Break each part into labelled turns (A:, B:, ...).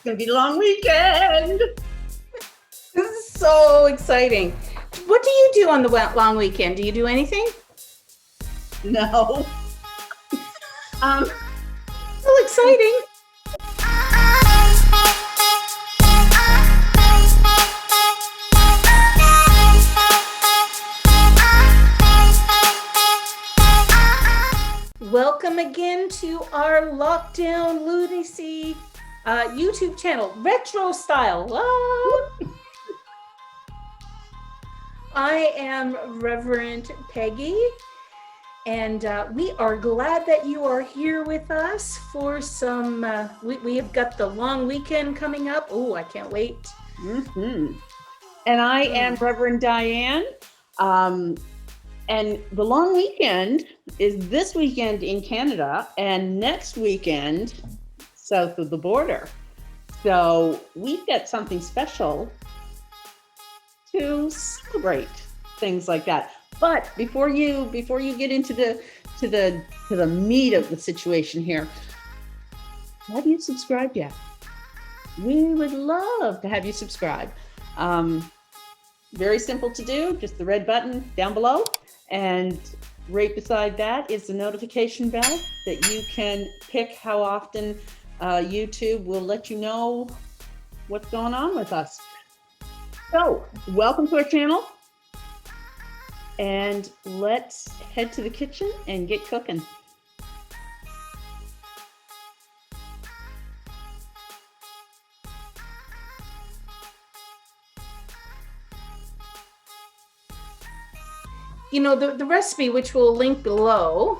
A: gonna be a long weekend.
B: This is so exciting. What do you do on the long weekend? Do you do anything?
A: No.
B: So exciting. Welcome again to our Lockdown Lunacy YouTube channel, retro style. I am Reverend Peggy, and we are glad that you are here with us for some, we have got the long weekend coming up. Oh, I can't wait.
A: Mm-hmm. And I am Reverend Diane. And the long weekend is this weekend in Canada and next weekend south of the border. So we've got something special to celebrate things like that. But before you get into the meat of the situation here, have you subscribed yet? We would love to have you subscribe. Very simple to do, just the red button down below. And right beside that is the notification bell that you can pick how often YouTube will let you know what's going on with us. So, welcome to our channel. And let's head to the kitchen and get cooking.
B: You know, the recipe, which we'll link below,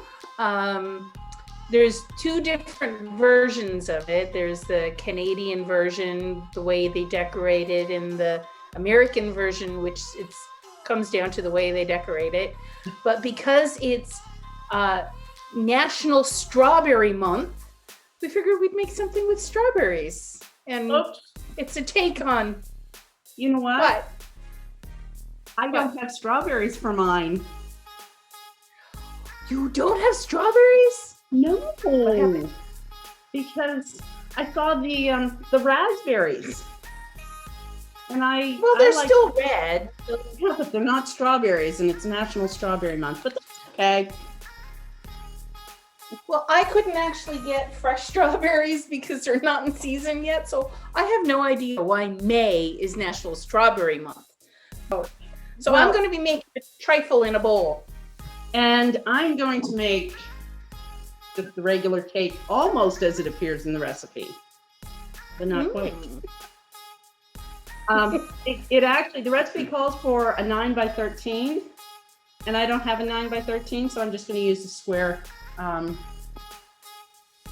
B: there's two different versions of it. There's the Canadian version, the way they decorate it, and the American version, which comes down to the way they decorate it. But because it's National Strawberry Month, we figured we'd make something with strawberries. And it's a take on...
A: You know what?
B: What?
A: I don't have strawberries for mine.
B: You don't have strawberries?
A: No, because I saw the raspberries, and
B: they're still red.
A: Yeah, but they're not strawberries, and it's National Strawberry Month. But that's okay.
B: Well, I couldn't actually get fresh strawberries because they're not in season yet, so I have no idea why May is National Strawberry Month. So I'm going to be making a trifle in a bowl.
A: And I'm going to make just the regular cake almost as it appears in the recipe, but not quite. It actually, the recipe calls for a 9 by 13, and I don't have a 9 by 13, so I'm just going to use the square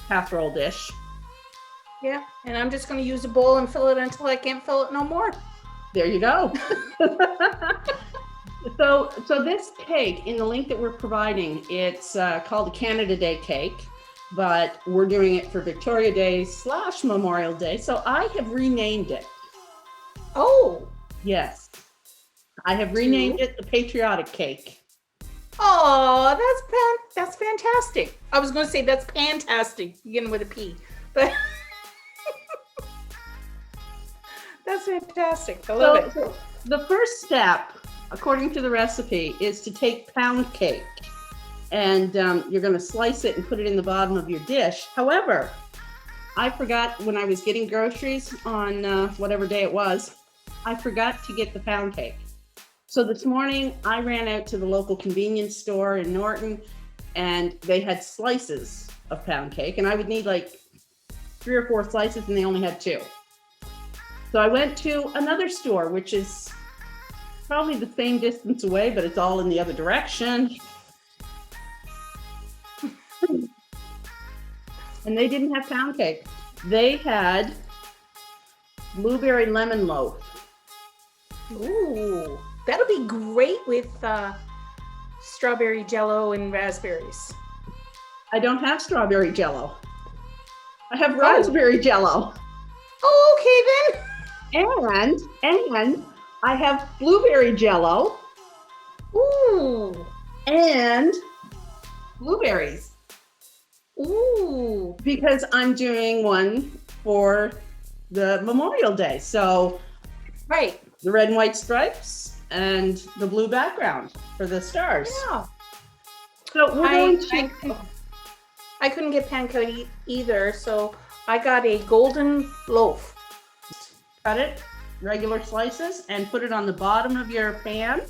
A: casserole dish.
B: Yeah, and I'm just going to use a bowl and fill it until I can't fill it no more.
A: There you go. So this cake, in the link that we're providing, it's called a Canada Day cake, but we're doing it for Victoria Day / Memorial Day. So I have renamed it.
B: Oh.
A: Yes. I have renamed it the Patriotic Cake.
B: Oh, that's fantastic. I was going to say that's fantastic, beginning with a P, but that's fantastic. I love it.
A: So the first step, according to the recipe, is to take pound cake, and you're going to slice it and put it in the bottom of your dish. However, I forgot when I was getting groceries on whatever day it was, I forgot to get the pound cake. So this morning I ran out to the local convenience store in Norton, and they had slices of pound cake, and I would need like 3 or 4 slices, and they only had 2. So I went to another store, which is probably the same distance away, but it's all in the other direction. And they didn't have pound cake. They had blueberry lemon loaf.
B: Ooh, that'll be great with strawberry Jell-O and raspberries.
A: I don't have strawberry Jell-O. I have raspberry Jell-O.
B: Oh, okay then.
A: And I have blueberry Jell-O.
B: Ooh.
A: And blueberries.
B: Ooh.
A: Because I'm doing one for the Memorial Day. So
B: Right.
A: the red and white stripes and the blue background for the stars.
B: Yeah.
A: So we're going to.
B: I couldn't get panko either, so I got a golden loaf.
A: Cut it regular slices and put it on the bottom of your pan.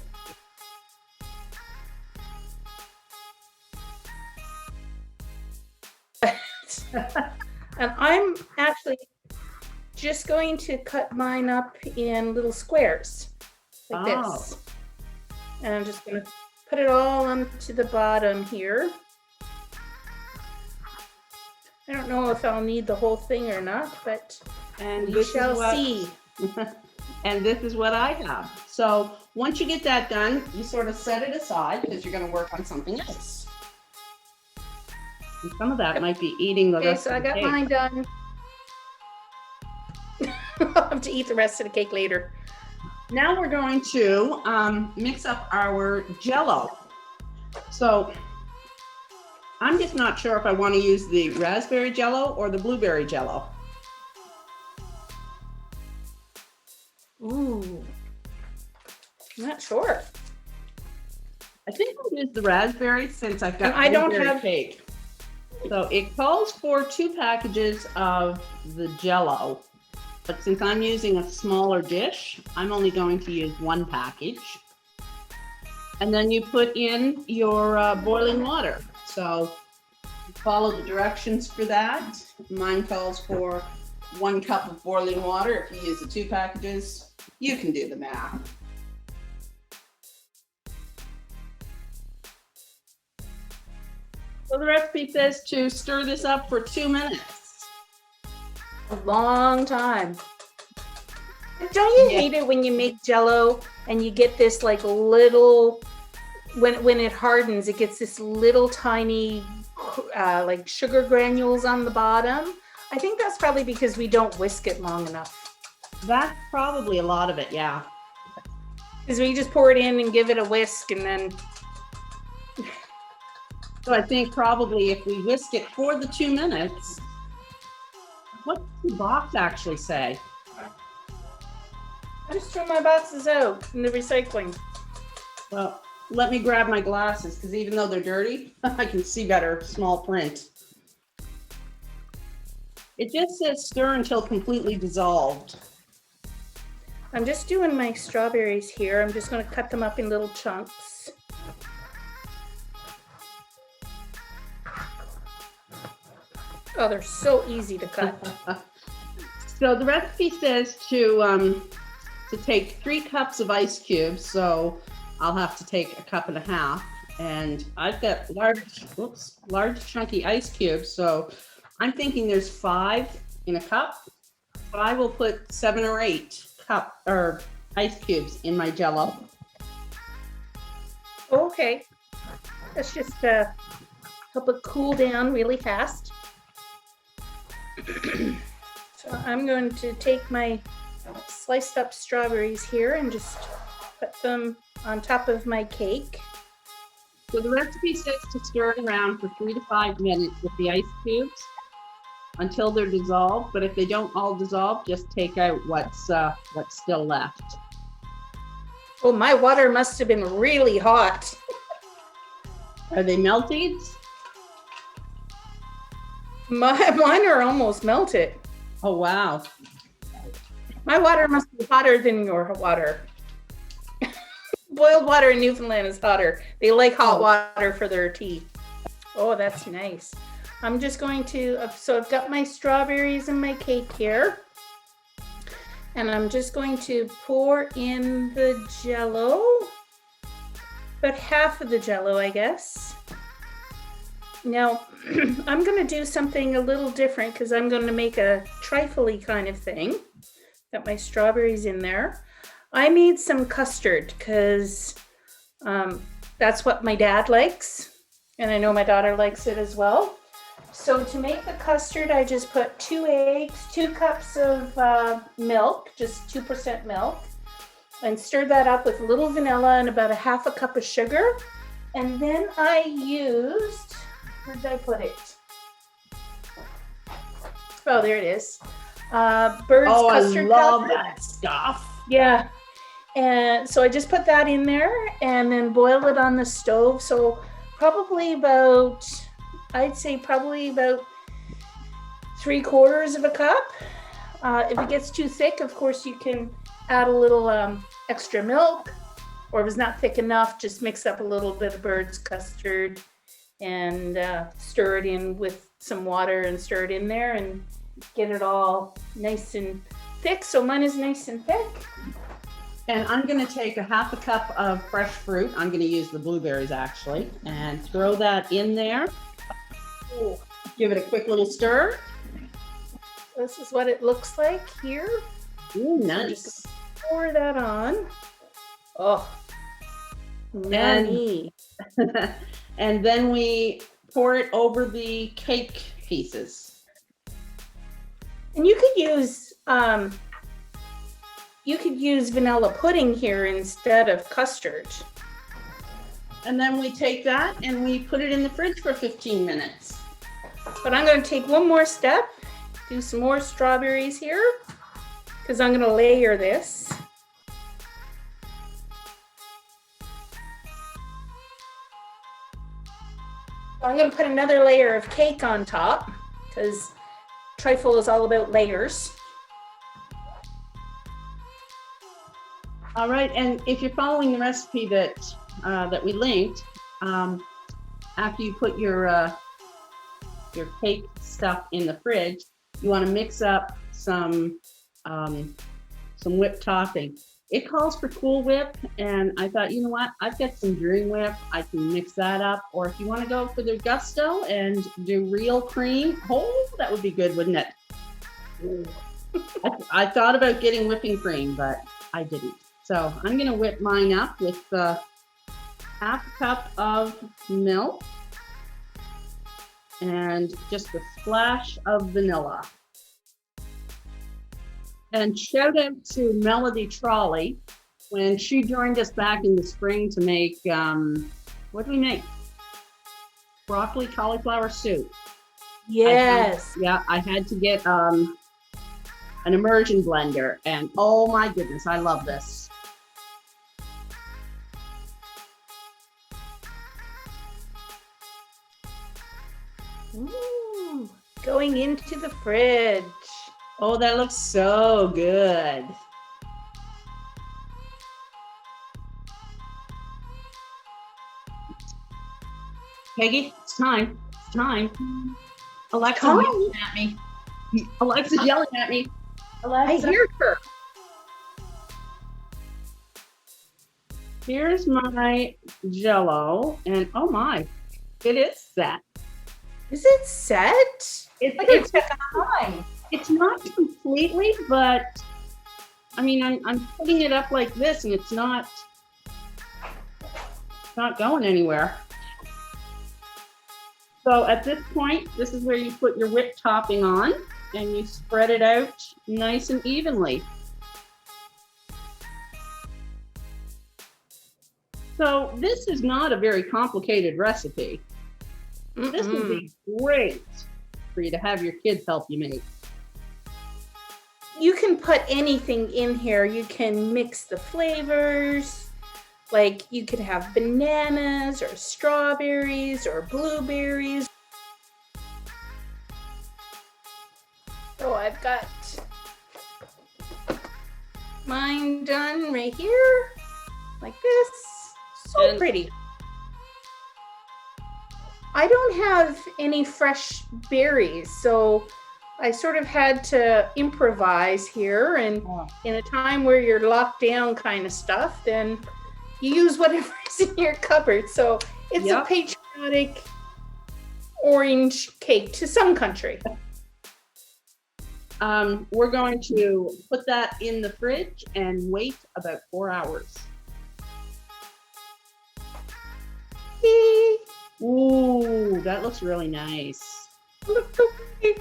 B: And I'm actually just going to cut mine up in little squares like this. And I'm just going to put it all onto the bottom here. I don't know if I'll need the whole thing or not, but we shall see.
A: And this is what I have. So once you get that done, you sort of set it aside because you're going to work on something else. And some of that might be eating the rest
B: so
A: of the cake.
B: I got mine done. I'll have to eat the rest of the cake later.
A: Now we're going to mix up our Jell-O. So I'm just not sure if I want to use the raspberry Jell-O or the blueberry Jell-O.
B: Ooh, I'm not sure.
A: I think I'll use the raspberry since I've got
B: And I don't
A: blueberry
B: have
A: cake. So it calls for 2 packages of the Jell-O, but since I'm using a smaller dish, I'm only going to use 1 package. And then you put in your boiling water. So you follow the directions for that. Mine calls for 1 cup of boiling water. If you use the 2 packages, you can do the math. So the recipe says to stir this up for 2 minutes.
B: A long time. Don't you hate it when you make Jell-O and you get this like little, when it hardens, it gets this little tiny like sugar granules on the bottom? I think that's probably because we don't whisk it long enough.
A: That's probably a lot of it, yeah.
B: Because we just pour it in and give it a whisk and then.
A: So I think probably if we whisk it for the 2 minutes, what does the box actually say?
B: I just threw my boxes out in the recycling.
A: Well, let me grab my glasses because even though they're dirty, I can see better small print. It just says stir until completely dissolved.
B: I'm just doing my strawberries here. I'm just going to cut them up in little chunks. Oh, they're so easy to cut.
A: So the recipe says to take 3 cups of ice cubes. So I'll have to take 1.5 cups, and I've got large chunky ice cubes. So I'm thinking there's 5 in a cup. So I will put 7 or 8 ice cubes in my Jell-O.
B: Okay, let's just help it cool down really fast. So I'm going to take my sliced up strawberries here and just put them on top of my cake.
A: So the recipe says to stir it around for 3 to 5 minutes with the ice cubes until they're dissolved. But if they don't all dissolve, just take out what's still left.
B: Oh, my water must have been really hot.
A: Are they melted?
B: Mine are almost melted.
A: Oh, wow.
B: My water must be hotter than your water. Boiled water in Newfoundland is hotter. They like hot water for their tea. Oh, that's nice. I'm just going to, so I've got my strawberries in my cake here. And I'm just going to pour in the Jell-O. About half of the Jell-O, I guess. Now, I'm going to do something a little different because I'm going to make a trifle-y kind of thing. Got my strawberries in there. I made some custard because that's what my dad likes. And I know my daughter likes it as well. So to make the custard, I just put 2 eggs, 2 cups of milk, just 2% milk, and stirred that up with a little vanilla and about 1/2 cup of sugar. And then I used, where did I put it? Oh, there it is. Bird's
A: Oh, I
B: custard
A: love
B: powder.
A: that stuff.
B: Yeah. And so I just put that in there and then boil it on the stove. So probably about, I'd say probably about 3/4 of a cup. If it gets too thick, of course, you can add a little extra milk, or if it's not thick enough, just mix up a little bit of bird's custard and stir it in with some water and stir it in there and get it all nice and thick. So mine is nice and thick.
A: And I'm going to take a 1/2 cup of fresh fruit. I'm going to use the blueberries actually, and throw that in there. Ooh. Give it a quick little stir.
B: This is what it looks like here.
A: Ooh,
B: So
A: nice.
B: just pour that on. Oh, yummy.
A: And then we pour it over the cake pieces.
B: And you could use vanilla pudding here instead of custard.
A: And then we take that and we put it in the fridge for 15 minutes.
B: But I'm going to take one more step, do some more strawberries here, because I'm going to layer this. I'm going to put another layer of cake on top, because trifle is all about layers.
A: All right, and if you're following the recipe that we linked, after you put your cake stuff in the fridge, you want to mix up some whipped topping. It calls for Cool Whip, and I thought, you know what? I've got some Dream Whip. I can mix that up, or if you want to go for the gusto and do real cream, oh, that would be good, wouldn't it? I thought about getting whipping cream, but I didn't. So I'm going to whip mine up with 1/2 cup of milk and just a splash of vanilla. And shout out to Melody Trolley when she joined us back in the spring to make, what did we make? Broccoli cauliflower soup.
B: Yes.
A: I had to get an immersion blender, and oh my goodness, I love this.
B: Ooh, going into the fridge.
A: Oh, that looks so good. Peggy, it's time. It's time. Alexa's yelling at me. Alexa's yelling at me. Alexa.
B: I hear her.
A: Here's my Jell-O, and oh my, it is set.
B: Is it set?
A: It's not completely, but I mean, I'm putting it up like this, and it's not going anywhere. So at this point, this is where you put your whipped topping on, and you spread it out nice and evenly. So this is not a very complicated recipe. This would be great for you to have your kids help you make.
B: You can put anything in here. You can mix the flavors. Like you could have bananas or strawberries or blueberries. So I've got mine done right here, like this. So pretty. I don't have any fresh berries, so I sort of had to improvise here. And in a time where you're locked down kind of stuff, then you use whatever's in your cupboard. So it's a patriotic orange cake to some country.
A: We're going to put that in the fridge and wait about 4 hours. Ooh, that looks really nice.
B: Looks so pretty.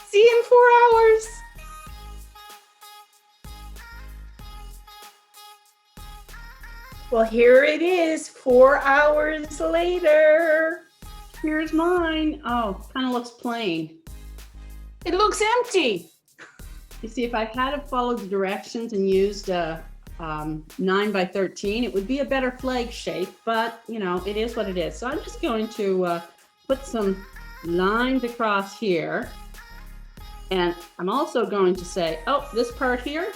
B: See you in 4 hours. Well, here it is, 4 hours later.
A: Here's mine. Oh, kind of looks plain.
B: It looks empty.
A: You see, if I had to follow the directions and used a 9 by 13, it would be a better flag shape, but you know, it is what it is. So I'm just going to put some lines across here. And I'm also going to say, oh, this part here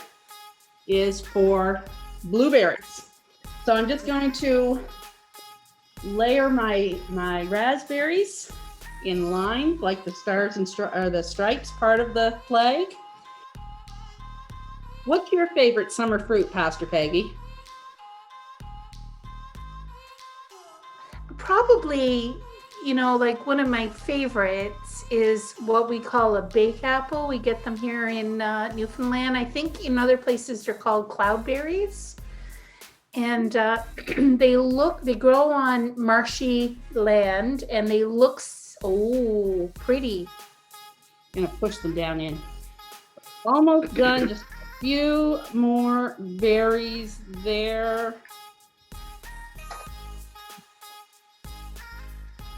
A: is for blueberries. So I'm just going to layer my raspberries in line, like the stars and the stripes part of the flag. What's your favorite summer fruit, Pastor Peggy?
B: Probably, you know, like one of my favorites is what we call a bake apple. We get them here in Newfoundland. I think in other places they're called cloudberries. And they grow on marshy land, and they look pretty.
A: I'm gonna push them down in. Almost done, just a few more berries there.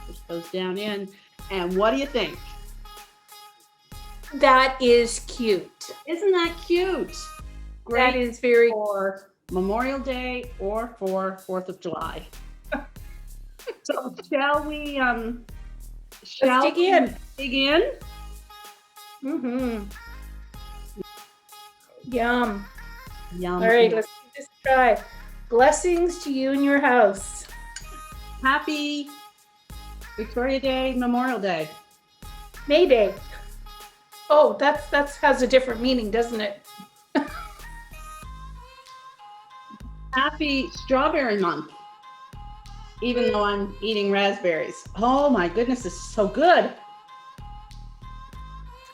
A: Push those down in. And what do you think?
B: That is cute.
A: Isn't that cute?
B: That is very
A: for Memorial Day or for 4th of July. So shall we
B: Let's dig in.
A: Dig in?
B: Mm-hmm. Yum.
A: Yum.
B: All right, let's give this a try. Blessings to you and your house.
A: Happy Victoria Day, Memorial Day.
B: May Day. Oh, that's has a different meaning, doesn't it?
A: Happy Strawberry Month. Even though I'm eating raspberries. Oh my goodness, this is so good.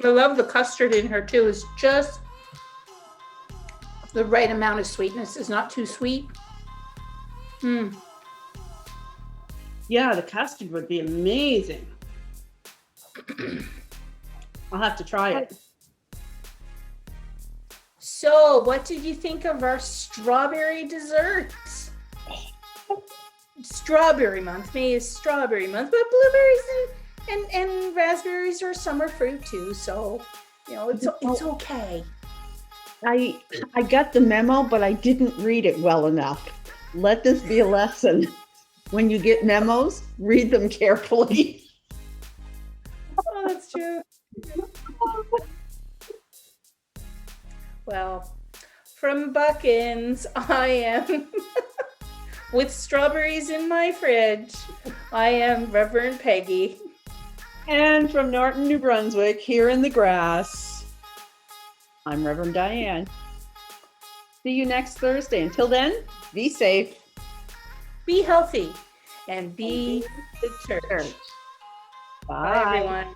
B: I love the custard in her too. It's just the right amount of sweetness. It's not too sweet.
A: Yeah, the custard would be amazing. I'll have to try it.
B: So, what did you think of our strawberry desserts? Strawberry month. May is strawberry month, but blueberries and raspberries are summer fruit too. So, you know, it's okay.
A: I got the memo, but I didn't read it well enough. Let this be a lesson. When you get memos, read them carefully.
B: Oh, that's true. Well, from Buckins, I am with strawberries in my fridge. I am Reverend Peggy.
A: And from Norton, New Brunswick, here in the grass, I'm Reverend Diane. See you next Thursday. Until then, be safe.
B: Be healthy and be the church.
A: Bye.
B: Bye, everyone.